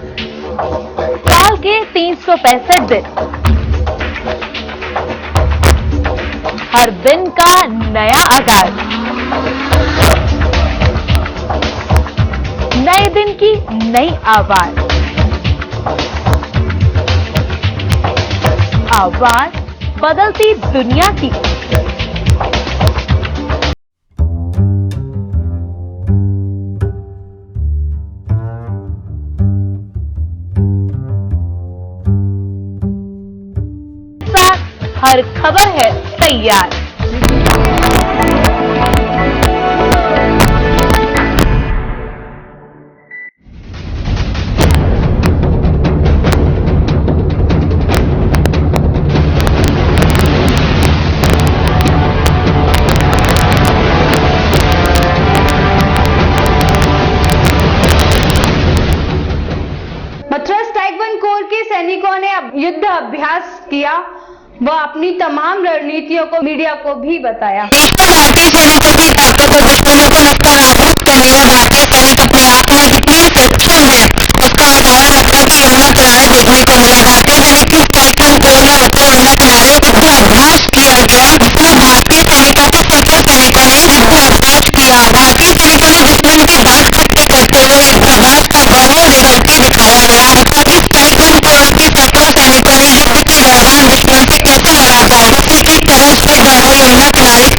साल के 365 दिन, हर दिन का नया आगाज, नए दिन की नई आवाज, आवाज बदलती दुनिया की। हर खबर है तैयार। मद्रास टाइक्वांडो कोर के सैनिकों ने युद्ध अभ्यास किया व अपनी तमाम रणनीतियों को मीडिया को भी बताया। भारतीय सैनिकों की ताकत और दुश्मनों को नकारात्मक करने में भारतीय सैनिक अपने आप में कितने सक्षम है उसका उदाहरण लखनऊ के यमुना किनारे देखने को मिला। भारतीय सैनिक की टाइक्वांडो कोर में होकर यमुना किनारे जितना अभ्यास किया गया उसमें भारतीय सैनिकों के सुपर सैनिकों ने जितना अभ्यास किया, भारतीय सैनिकों ने दुश्मन की बात करते हुए इस अभ्यास को दोनों लेवल पे दिखाया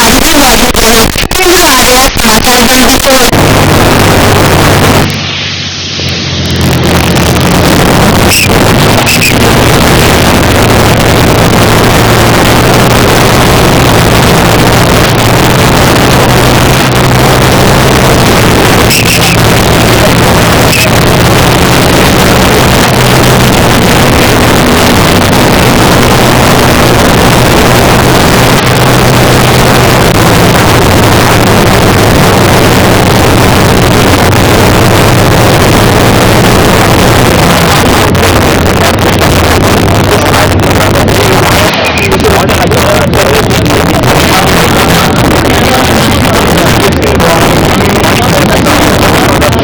गया। मतलब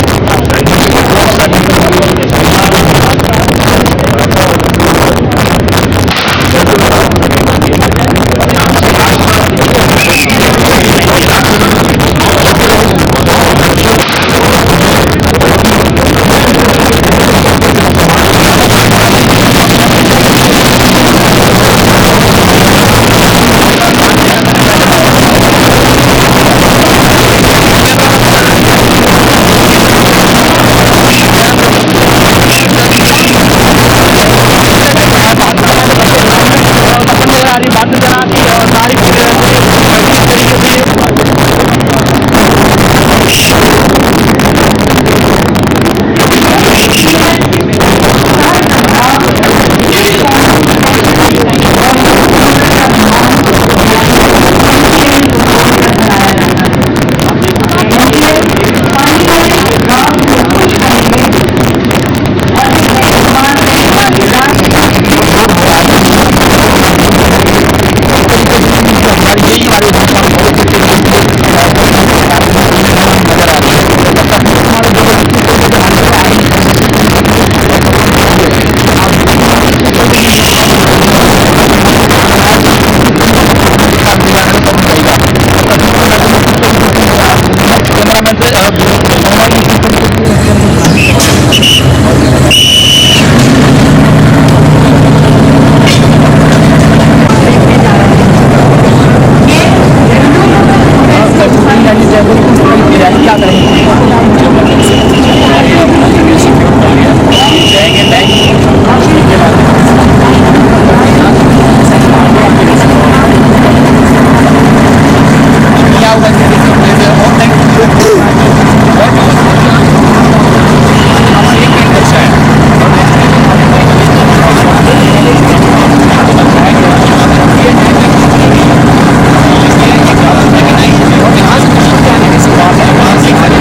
इस टाइक्वांडो कोर के सफल सैनिकों ने युद्ध के दौरान दुश्मन से कैसे लड़ा था, उससे किस तरह से दौड़ा यमुना किनारे किया गया। इस अभ्यास के दौरान टाइक्वांडो कोर के सेना अधिकारी भी मौजूद रहे। चलिए आ गया समाचार जल्दी से।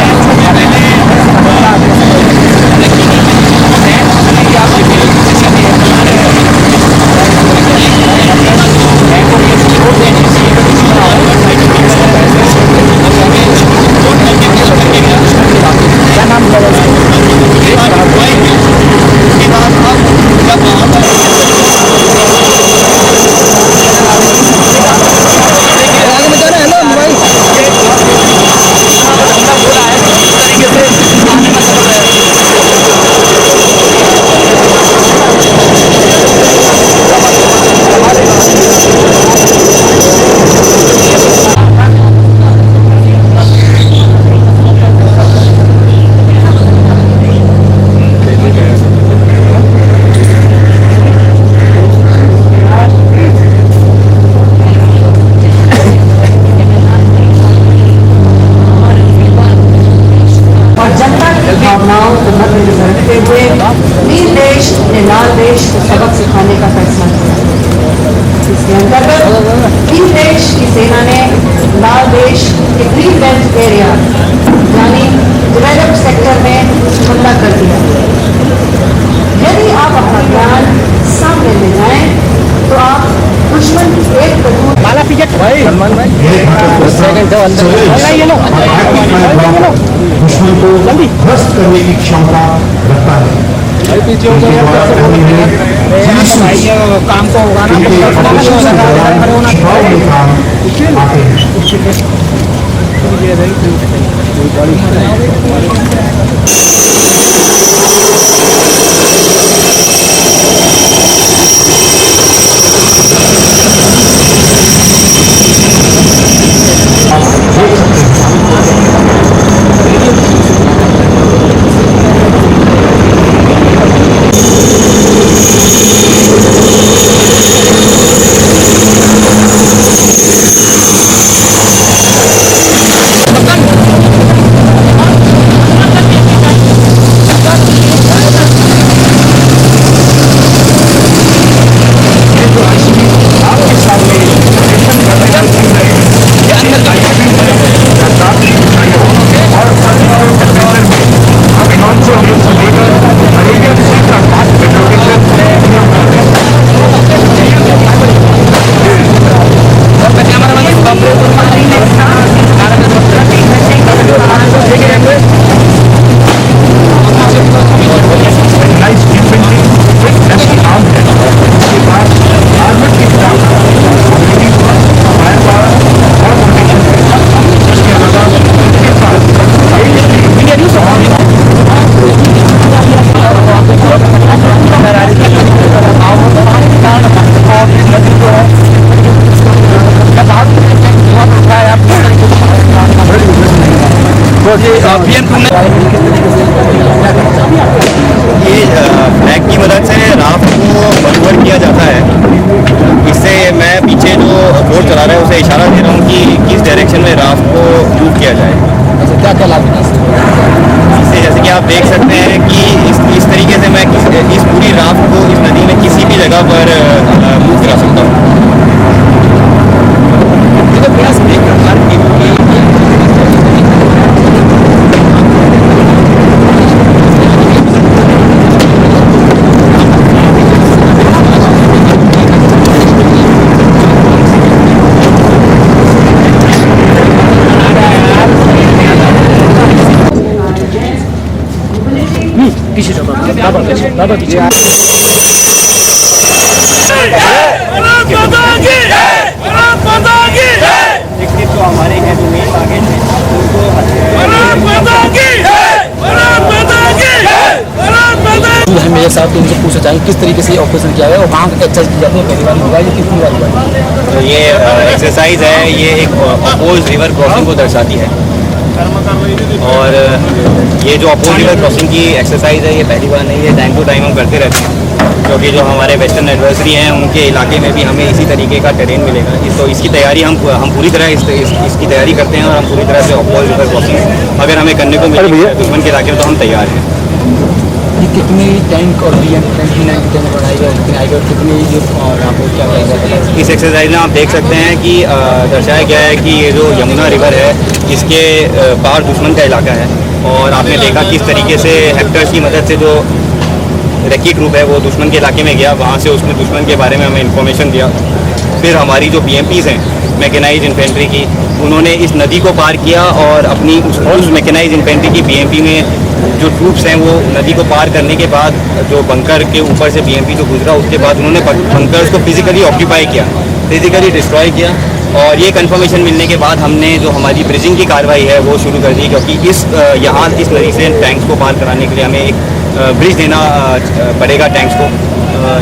भावनाओं को मद्देनजर रखते हुए नील देश ने लाल देश को सबक सिखाने का फैसला किया। इसके अंतर्गत नील देश की सेना ने लाल देश के ग्रीन बेल्ट एरिया यानी डेवलप्ड सेक्टर में हमला कर दिया। यदि आप अपना ध्यान सामने ले जाएं तो आप दुश्मन की एक कदम दुश्मन को ध्वस्त करने की क्षमता रखता है। काम को होगा आते ये फ्लैग की मदद से राफ्ट को मनोवर किया जाता है। इससे मैं पीछे जो बोट चला रहा है उसे इशारा दे रहा हूँ कि किस डायरेक्शन में राफ्ट को मूव किया जाए। क्या क्या लाभ है इससे जैसे कि आप देख सकते हैं कि इस तरीके से मैं इस पूरी राफ्ट को इस नदी में किसी भी जगह पर मूव करा सकता हूँ। प्रयास एक प्रकार की तो हमारे हैं जो मेन टारगेट है उनको मेरे साथ उनसे पूछना चाहेंगे किस तरीके से ऑपरेशन किया है और कहाँ एक्सरसाइज की जाती है, पहली बार होगा ये कितनी बार हुआ? तो ये एक्सरसाइज है, ये एक अपोज रिवर क्रॉसिंग को दर्शाती है। और ये जो अपोज रिवर क्रॉसिंग की एक्सरसाइज है ये पहली बार नहीं है, टाइम टू टाइम हम करते रहते हैं, क्योंकि जो हमारे वेस्टर्न एडवर्सरी हैं उनके इलाके में भी हमें इसी तरीके का टेरेन मिलेगा। तो इसकी तैयारी हम पूरी तरह इसकी तैयारी करते हैं और हम पूरी तरह से अपोज रिवर क्रॉसिंग अगर हमें करने को मिले दुश्मन के इलाके में तो हम तैयार हैं। ये कितनी टैंक और BM-29 बढ़ाई गई और कितनी जो और आपको क्या इस एक्सरसाइज में आप देख सकते हैं कि दर्शाया गया है कि ये जो यमुना रिवर है इसके पार दुश्मन का इलाका है और आपने देखा किस तरीके से हेक्टर्स की मदद से जो रेकी ग्रुप है वो दुश्मन के इलाके में गया, वहाँ से उसने दुश्मन के बारे में हमें इन्फॉर्मेशन दिया। फिर हमारी जो BMPs हैं मैकेनाइज इन्फेंट्री की, उन्होंने इस नदी को पार किया और अपनी उस मैकेनाइज इन्फेंट्री की बीएमपी में जो ट्रूप्स हैं वो नदी को पार करने के बाद जो बंकर के ऊपर से बीएमपी जो गुजरा उसके बाद उन्होंने बंकर्स को फिजिकली ऑक्यूपाई किया, फिजिकली डिस्ट्रॉय किया। और ये कंफर्मेशन मिलने के बाद हमने जो हमारी ब्रिजिंग की कार्रवाई है वो शुरू कर दी, क्योंकि इस नदी से टैंक्स को पार कराने के लिए हमें एक ब्रिज देना पड़ेगा टैंक्स को।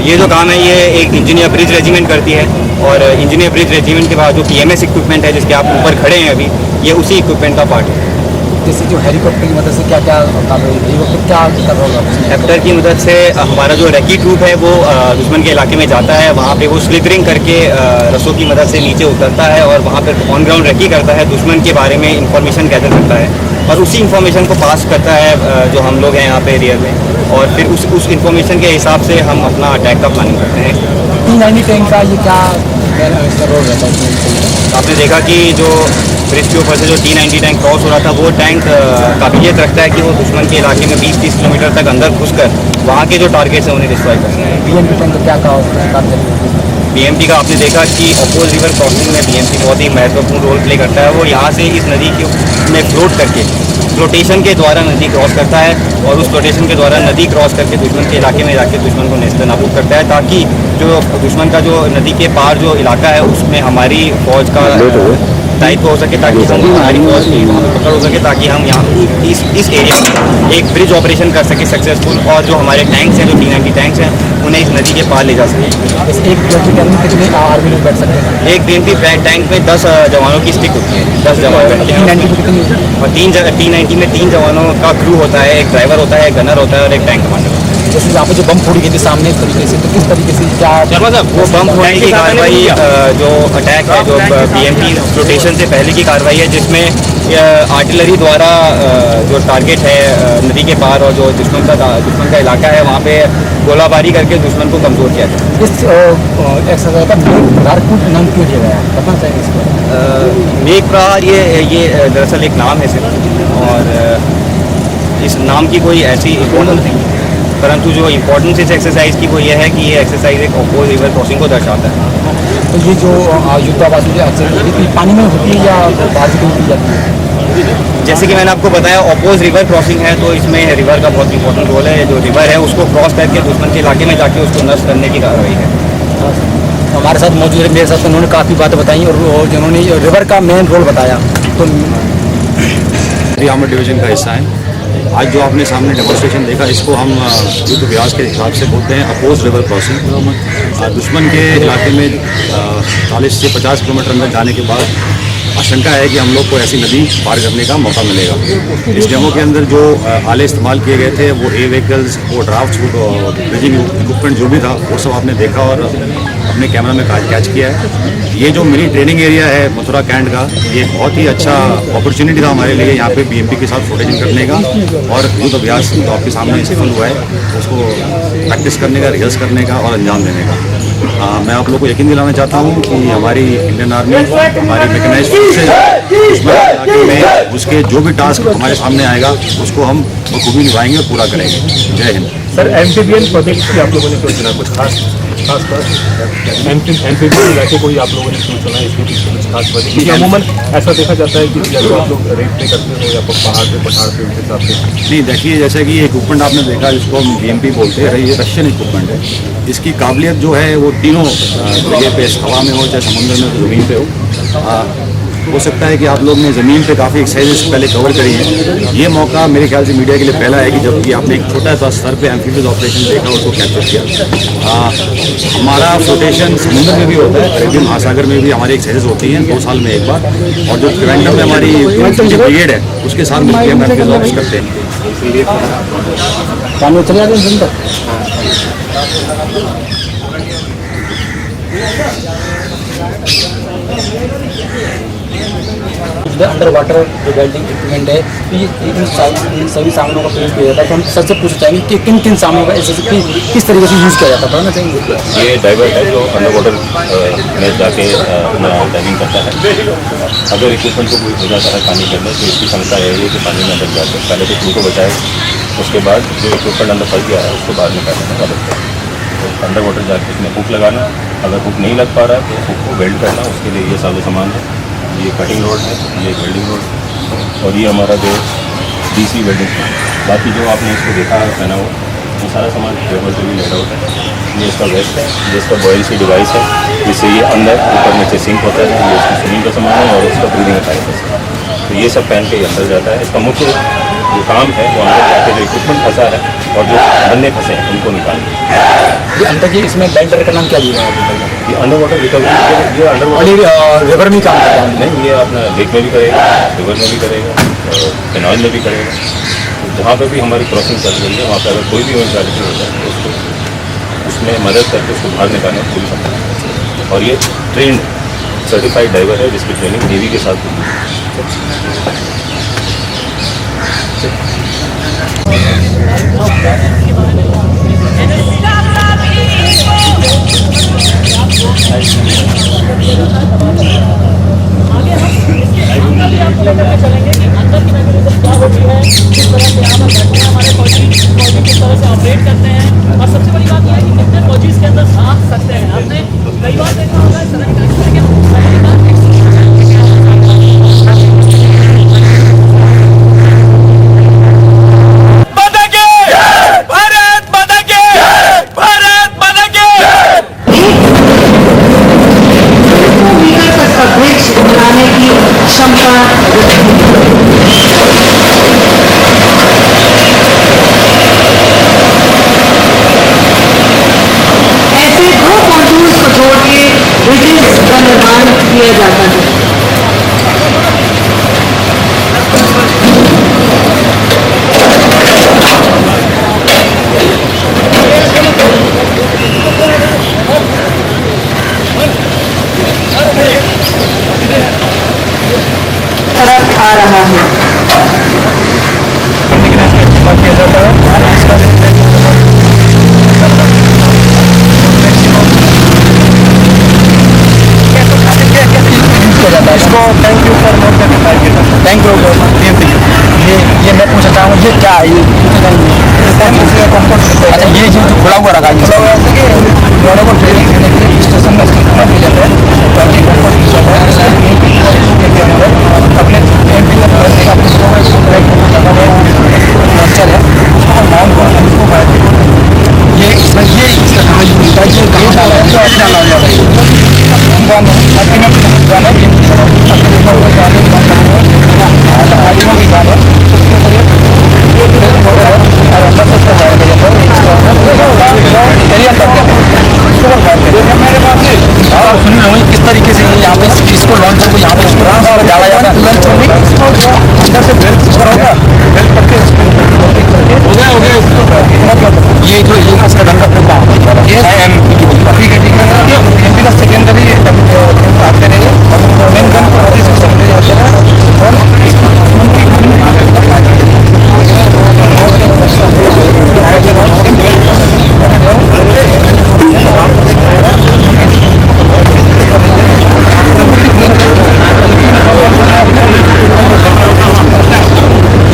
ये जो काम है ये एक इंजीनियर ब्रिज रेजिमेंट करती है, और इंजीनियर ब्रिज रेजिमेंट के बाद जो PMS इक्विपमेंट है जिसके आप ऊपर खड़े हैं अभी, ये उसी इक्विपमेंट का पार्ट है। जैसे जो हेलीकॉप्टर की मदद से क्या क्या हेलीकॉप्टर क्या कर रहा होगा? हेलीकॉप्टर की मदद से हमारा जो रेकी ट्रूप है वो दुश्मन के इलाके में जाता है, वहाँ पे वो स्लिथरिंग करके रस्सों की मदद से नीचे उतरता है और वहाँ पर ऑन ग्राउंड रेकी करता है, दुश्मन के बारे में इंफॉर्मेशन गैदर करता है और उसी इंफॉर्मेशन को पास करता है जो हम लोग हैं यहाँ पे एरिया में, और फिर उस इंफॉर्मेशन के हिसाब से हम अपना अटैक का प्लानिंग करते हैं। T90 टैंक का ये क्या इसका रोल रहता है? आपने देखा कि जो ब्रिज के ऊपर से जो T90 टैंक क्रॉस हो रहा था, वो टैंक काबिलियत रखता है कि वो दुश्मन के इलाके में 20-30 किलोमीटर तक अंदर घुसकर वहाँ के जो टारगेट्स हैं उन्हें डिस्ट्रॉय करना है। BMP टैंक का क्या काम करता है? BMP का आपने देखा कि अपोज रिवर क्रॉसिंग में BMP बहुत ही महत्वपूर्ण रोल प्ले करता है। वो यहाँ से इस नदी के में फ्लोट करके फ्लोटेशन के द्वारा नदी क्रॉस करता है और उस फ्लोटेशन के द्वारा नदी क्रॉस करके दुश्मन के इलाके में जाके दुश्मन को नेस्त नाबूद करता है, ताकि जो दुश्मन का जो नदी के पार जो इलाका है उसमें हमारी फौज का दायित्व हो सके, ताकि हम हमारी फौज की वहाँ पर पकड़ हो सके, ताकि हम यहाँ इस एरिया में एक ब्रिज ऑपरेशन कर सके सक्सेसफुल, और जो हमारे टैंक्स हैं जो T90 टैंक्स हैं उन्हें इस नदी के पार ले जा सके। एक कितने आर्मी लोग बैठ सकते हैं? एक BMP टैंक में 10 जवानों की स्टिक होती है, 10 जवान बैठते हैं। और T90 में 3 जवानों का क्रू होता है, एक ड्राइवर होता है, एक गनर होता है और एक टैंक कमांडर होता है। जैसे यहाँ पे जो बम फोड़ी गई थी सामने इस तरीके से, तो किस तरीके से क्या वो बम फोड़ने की कार्रवाई जो अटैक है जो BMP फ्लोटेशन से पहले की कार्रवाई है, जिसमें आर्टिलरी द्वारा जो टारगेट है नदी के पार और जो दुश्मन का इलाका है वहाँ पे गोलाबारी करके दुश्मन को कमज़ोर किया जाए। इस एक्सरसाइज का मेघ नाम क्यों दिया गया है, बताना चाहिए इसको? मेघ प्रहार ये दरअसल एक नाम है सिर्फ, और इस नाम की कोई ऐसी इम्पोर्टेंस नहीं है, परंतु जो इम्पोर्टेंस इस एक्सरसाइज की वो ये है कि ये एक्सरसाइज एक अपोज रिवर क्रॉसिंग को दर्शाता है। तो ये जो युद्धाभ्यास जो अक्सर पानी में होती है या बाहर से की जाती है? जैसे कि मैंने आपको बताया अपोज रिवर क्रॉसिंग है, तो इसमें रिवर का बहुत इंपॉर्टेंट रोल है। जो रिवर है उसको क्रॉस करके दुश्मन के इलाके में जाके उसको नष्ट करने की कार्रवाई है। हमारे साथ मौजूद है, मेरे साथ उन्होंने काफ़ी बातें बताई और जिन्होंने रिवर का मेन रोल बताया। तो आर्मर डिवीजन का हिस्सा है। आज जो आपने सामने डेमोन्स्ट्रेशन देखा, इसको हम युद्ध अभ्यास के हिसाब से बोलते हैं अपोज रिवर क्रॉसिंग। दुश्मन के इलाके में 40 से 50 किलोमीटर अंदर जाने के बाद आशंका है कि हम लोग को ऐसी नदी पार करने का मौका मिलेगा। इस डेमो के अंदर जो आले इस्तेमाल किए गए थे, वो ए व्हीकल्स, वो ड्राफ्ट ब्रिजिंग इक्विपमेंट जो भी था वो सब आपने देखा और अपने कैमरा में कैच किया है। ये जो मिनी ट्रेनिंग एरिया है मथुरा कैंट का, ये बहुत ही अच्छा अपॉर्चुनिटी था हमारे लिए यहाँ पे BMP के साथ फोटेजिंग करने का और युद्ध अभ्यास जो आपके सामने सफल हुआ है उसको प्रैक्टिस करने का, रिहर्स करने का और अंजाम देने का। मैं आप लोगों को यकीन दिलाना चाहता हूँ कि हमारी इंडियन आर्मी, हमारी मैकेनाइज्ड फोर्सेज दुश्मन इलाके में उसके जो भी टास्क हमारे सामने आएगा उसको हम बखूबी निभाएंगे और पूरा करेंगे। जय हिंद। सर, एम्फीबियन प्रोजेक्ट की आप लोगों ने क्यों चुना? कुछ खास एम्फीबियन इलाके को ही आप लोगों ने क्यों चुना? इसके पीछे कुछ खास वजह? क्योंकि अमूमन ऐसा देखा जाता है कि जब आप लोग रेट पे करते हो या पहाड़ पे उस हिसाब से नहीं, देखिए जैसे कि ये इक्विपमेंट आपने देखा जिसको हम BMP बोलते हैं, ये रशियन इक्विपमेंट है। इसकी काबिलियत जो है वो तीनों जगह पे, हवा में हो चाहे समुद्र में, ज़मीन पे हो सकता है कि आप लोग ने ज़मीन पे काफ़ी एक्सरसाइजेस पहले कवर करी हैं। ये मौका मेरे ख्याल से मीडिया के लिए पहला है कि जब कि आपने एक छोटा सा स्तर पे एम्फीबियस ऑपरेशन देखा, उसको कैप्चर किया। हमारा फ्लोटेशन समुद्र में भी होता है, अरेबियन महासागर में भी हमारी एक्सरसाइज होती हैं 2 साल में एक बार, और जो ट्रिवेंड्रम में हमारी ब्रिगेड है उसके साथ मिलकर हम एम्फीबियस ऑपरेशन करते हैं। अंडर वाटर जो वेल्डिंग इक्विपमेंट है, तो ये इन सभी सामानों का प्रयोग किया जाता है। तो हम सबसे पूछना चाहेंगे कि किन किन सामानों का किस तरीके से यूज़ किया जाता है, बताना चाहेंगे? ये डाइवर है जो अंडर वाटर में जाके अपना डाइविंग करता है। अगर इक्विपमेंट को कोई हो जाता है पानी के अंदर, तो इसकी क्षमता है कि पानी में अंदर जाकर पहले तो क्रू को बचाए, उसके बाद जो इक्विपमेंट अंदर फंस गया है उसको बाहर निकालने में मदद करें। तो अंडर वाटर जाके इसमें हुक लगाना, अगर हुक नहीं लग पा रहा है तो हुक को वेल्ड करना, उसके लिए ये सारे सामान है। ये कटिंग रोड है, ये वेल्डिंग रोड है, और ये हमारा जो DC वेल्डिंग है। बाकी जो आपने इसको देखा है पहना हुआ, वो सारा सामान टेबल पे भी लेट आउट है। ये इसका वेस्ट है, ये इसका बॉयल सी डिवाइस है, जिससे ये अंदर ऊपर नीचे सिंक होता है। ये इसकी स्विमिंग का सामान है और उसका ब्रीदिंग का। तो ये सब पहन के अंदर जाता है। इसका मुख्य जो काम है वो अंदर जाके जो इक्विपमेंट फंसा है और जो बंदे फंसे हैं उनको निकालना। ये अंदर के इसमें बेल्टर का नाम क्या दिया है? ये अंडर वाटर रिकवरी, ये अंडर वाटर रिवर में काम करता है। नहीं, ये अपना लेक में भी करेगा, रिवर में भी करेगा, कैनाल में भी करेगा। तो जहाँ पर भी हमारी क्रॉसिंग चल रही है वहाँ पर अगर कोई भी इवेंचुअलिटी होता है तो उसको उसमें मदद करके उसको बाहर निकालने में पूरी क्षमता है। और ये ट्रेंड सर्टिफाइड डाइवर है जिसकी ट्रेनिंग नेवी के साथ होती है। किया जाता है। तरफ आ रहा है। इसको thank you for thank you. ये मैं पूछना चाहूँगा ये क्या है? अच्छा, ये जो खुला हुआ रखा है दोनों को ट्रेनिंग देने के लिए स्टेशन में इस्तेमाल किया जाता है। अपने MP का स्ट्रक्चर है उसको नाम को ये इसका कहाँ यूज होता है, ये कहाँ डाला है, क्या डाला जाता है। किस तरीके से यहाँ पे इसको लॉन्चर को यहाँ पे डाला जाता है। लॉन्चर में अंदर से बेल्ट होगा, बेल्ट करके हो गया ये जो ये इसका रंग MP का सेकेंडरी आते रहे मेन गन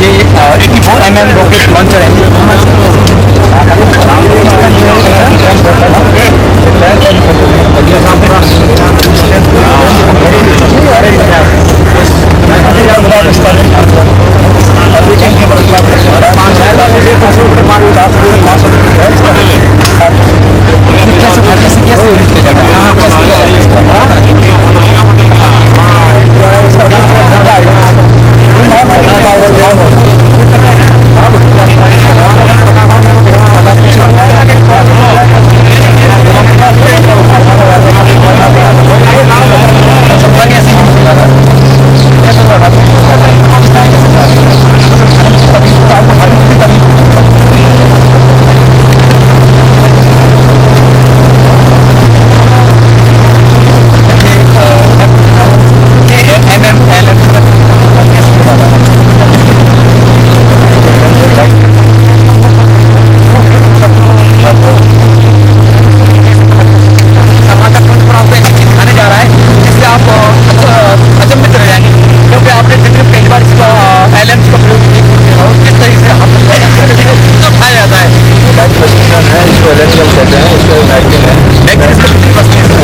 ये 84 mm रॉकेट लॉन्चर है। कहते हैं इसको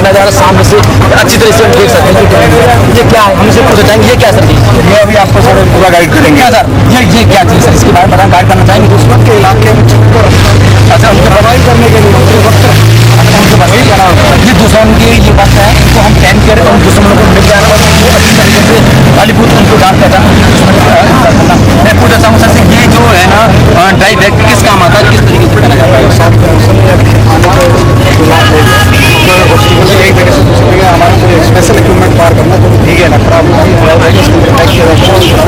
नज़ारा सामने से अच्छी तरह से हम देख सकते हैं। ये क्या है, हमसे पूछना चाहेंगे ये क्या सर जी? ये अभी आपको सर पूरा गाइड करेंगे। क्या सर ये क्या चीज़ सर, इसके बारे में बताना गाइड करना चाहेंगे। दुश्मन के इलाके में अच्छा उनको प्रभावित करने के लिए ये दुश्मन की ये बात है, इनको हम कैंप कर उन दुश्मनों को मिल जाना अच्छी तरीके से बॉलीवुड उनको डाल करना। मैं पूछना चाहूँ सर से ये जो है ना ड्राइव बैग किस काम आता है, किस तरीके से करना जाता है? एक जगह से दूसरी जगह हमारा कोई स्पेशल इक्विपमेंट पार करना तो ठीक है ना, खराब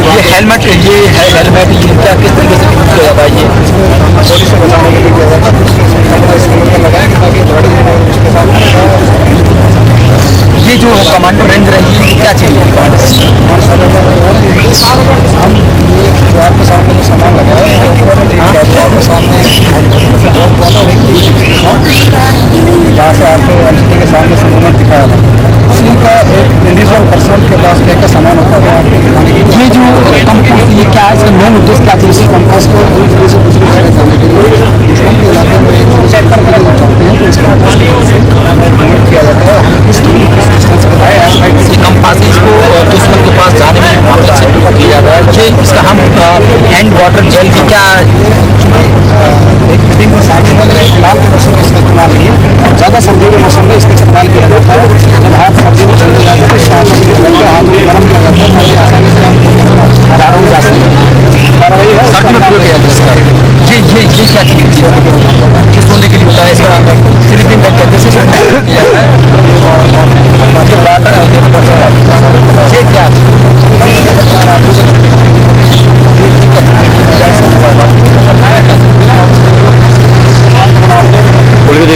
ये हेलमेट ये हेलमेट ये क्या किस तरीके से यूज किया जाता है? ये पुलिस से बचाने के लिए किया जाता है, लगाएंगे ताकि उसके साथ ये जो कमांडो रेंज रही है क्या चाहिए? हम ये आपके सामने जो सामान लगाया है आपके सामने जहाँ से आपको एलसीडी के सामने से मूवमेंट दिखाया था, उसी का एक इंडिविजुअल पर्सन के पास क्या सामान होता है आपके दिखाने की। ये जो कंपनी ये क्या है इसका मेन उद्देश्य क्या थी? इसी कंपास को पूरी तरह से कुछ भी करने के लिए दुश्मन के इलाके में चेक कर चाहते हैं तो इसका किया जाता है। इस कंपास को दुश्मन के पास जाने में मामले से किया जाता है कि इसका हम हैंड वाटर जेल की क्या एक फिटिंग में शामिल है। फिलहाल के मौसम में इसका इस्तेमाल नहीं है, ज़्यादा सर्दी के मौसम में इसका इस्तेमाल किया जाता है। जब हाथ सर्दी में चलते जाते हैं तो इसका हाथ में गर्म किया जाता है ताकि आसानी से हम हजारों में जा सकते हैं। कार्रवाई है सर्दी में प्रयोग किया जाता है। ये क्या चीज़ किस सोने के लिए होता है? इसका स्लीपिंग बैग कहते हैं, किया जाता है। जो वाटर है ये क्या खोल के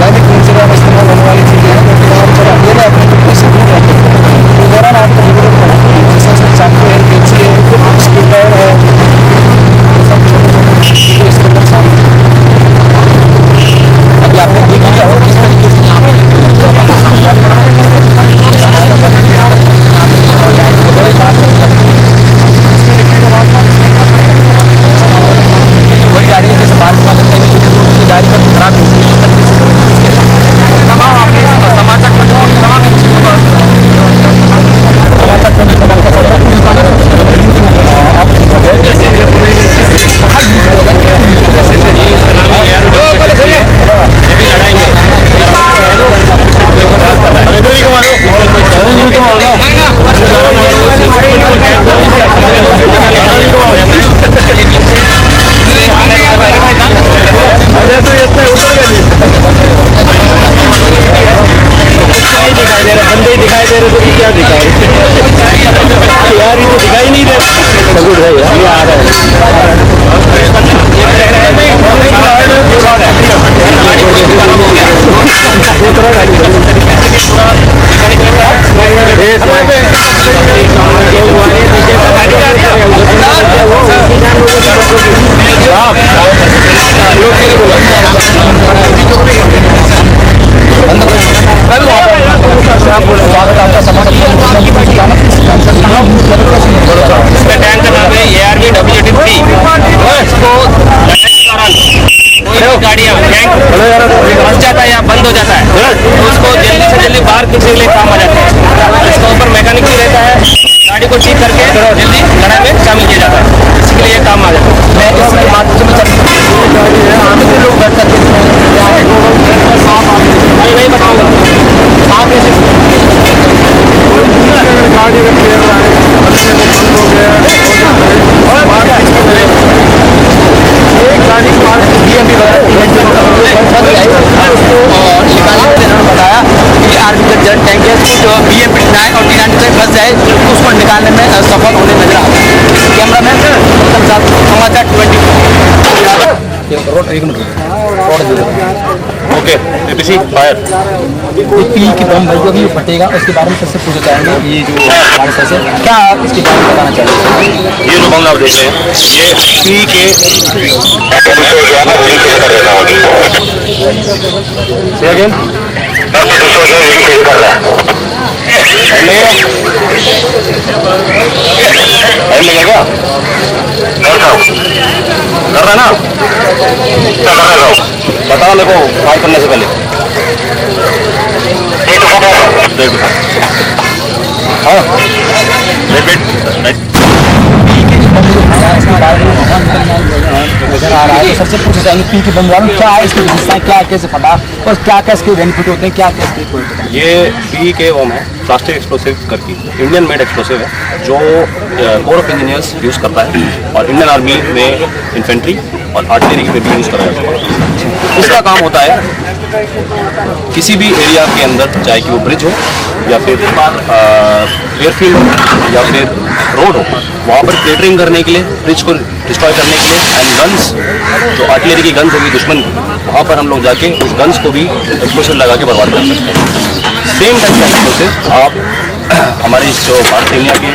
देखो, इस्तेमाल होने वाली चीज़ें हैं दौरान आपको चाकू है, कैंची है, स्कूटर है, सब इसके अंदर शामिल है। अभी आपने देख लिया हो किस तरीके से यहाँ बड़ी गाड़ी है जैसे बारिश वाले गाड़ी पर खराब फंस जाता है या बंद हो जाता है तो उसको जल्दी से जल्दी बाहर खींचने के लिए काम आ जाता है। इसका ऊपर मैकेनिक भी रहता है, गाड़ी को ठीक करके जल्दी लड़ाई में शामिल किया जाता है, इसके लिए ये काम आ जाता है। मैं इसके माध्यम से लोग बैठ सकते हैं, नहीं बताऊँगा आप ऐसे गाड़ी में फेर रहा है एक गाड़ी बताया कि आर्मी का जेट टैंक है जो BM पिटना है और D90 से फंस जाए तो उसको निकालने में सफल होने नजर आता है। कैमरामैन समाचार 24 ओके एपीसी फायर पी की बम भाई जो भी फटेगा उसके बारे में सबसे पूछना चाहेंगे। ये जो हमारे से क्या इसके बारे में बताना चाहेंगे? ये जो बम आप देख रहे हैं ये पी के कर रहा ना बताओ मेरे को फायर करने से पहले हाँ नजर आ रहा है तो सबसे पूछना चाहेंगे पी की बम वालों क्या है इसकी विशेषताएं, क्या कैसे फटा और क्या क्या इसके बेनिफिट होते हैं, क्या क्या इसके ये पी के बम है प्लास्टिक एक्सप्लोसिव करके इंडियन मेड एक्सप्लोसिव है जो कोर ऑफ इंजीनियर्स यूज़ करता है और इंडियन आर्मी में इन्फेंट्री और आर्टिलरी में भी यूज़ करा जाता है। इसका काम होता है किसी भी एरिया के अंदर चाहे कि वो ब्रिज हो या फिर एयरफील्ड हो या फिर रोड हो वहाँ पर केटरिंग करने के लिए ब्रिज को डिस्ट्रॉय करने के लिए एंड गन्स जो आर्टिलरी की गन्स होगी दुश्मन की वहाँ पर हम लोग जाके उस गन्स को भी एक्सप्लोसिव लगा के बर्बाद कर सकते हैं। सेम टाइप का एक्सप्लोसिव आप हमारे जो भारत सेना के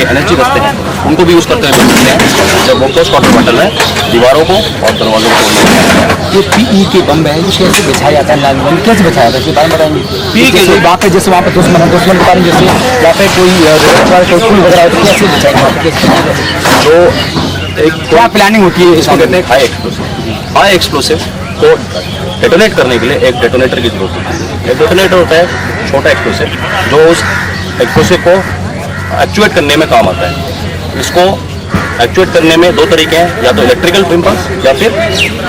एनर्जी रस्ते हैं उनको भी यूज़ करते हुए मिलते हैं, जब वो पोस्ट वाटर बटल में दीवारों को और दरवाजों को। ये पीई के बम है, ये कैसे बिछाया जाता है, लाल बम कैसे बिछाया जाता है, इसके बारे में बताएंगे। पीई के वहाँ पे जैसे वहाँ पे दुश्मन के बारे में, जैसे यहाँ पे कोई पुल वगैरह तो कैसे बिछाएंगे वहाँ पे, तो एक क्या प्लानिंग होती है, इसको कहते हैं हाई एक्सप्लोसिव को डेटोनेट करने के लिए एक डेटोनेटर की जरूरत होती है। एक डेटोनेटर होता है छोटा एक्सप्लोसिव जो उस एक्सप्लोसिव को एक्चुएट करने में काम आता है। इसको एक्चुएट करने में दो तरीके हैं, या तो इलेक्ट्रिकल इम्पल्स या फिर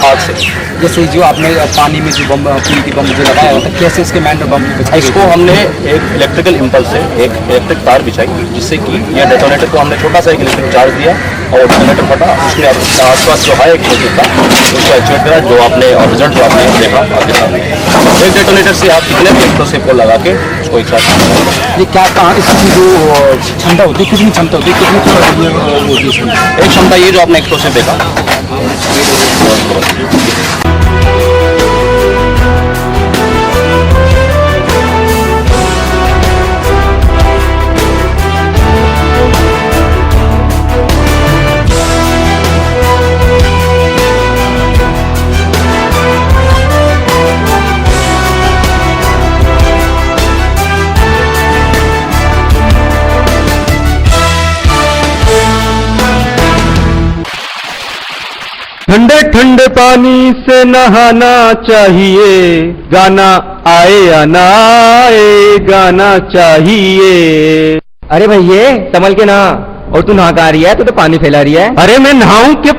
आग से। जैसे जो आपने पानी में जो बम पीई बम जो लगाया होता है, कैसे इसके मैन बम बिछाई, इसको हमने एक इलेक्ट्रिकल इम्पल्स से एक इलेक्ट्रिक तार बिछाई, जिससे कि यह डेटोनेटर को हमने छोटा सा एक इलेक्ट्रिक चार्ज दिया और डेटोनेटर फटा, उसने अपने आसपास जो हाई एक्सप्लोसिव था उसको एक्चुएट करा, जो आपने और रिजल्ट जो आपने देखा आपके सामने। एक डेटोनेटर से आप कितने भी एक्सप्लोसिव को लगा के उसको एक साथ, ये क्या कहाँ इसकी जो क्षमता होती है, कितनी क्षमता होती है, कितनी होती है इसमें? एक क्षमता ये जो आपने एक्सप्लोसिव देखा। ठंडे ठंडे पानी से नहाना चाहिए, गाना आए या ना आए गाना चाहिए। अरे भैया संभल के ना, और तू नहा आ रही है, तू तो पानी फैला रही है। अरे मैं नहाऊं के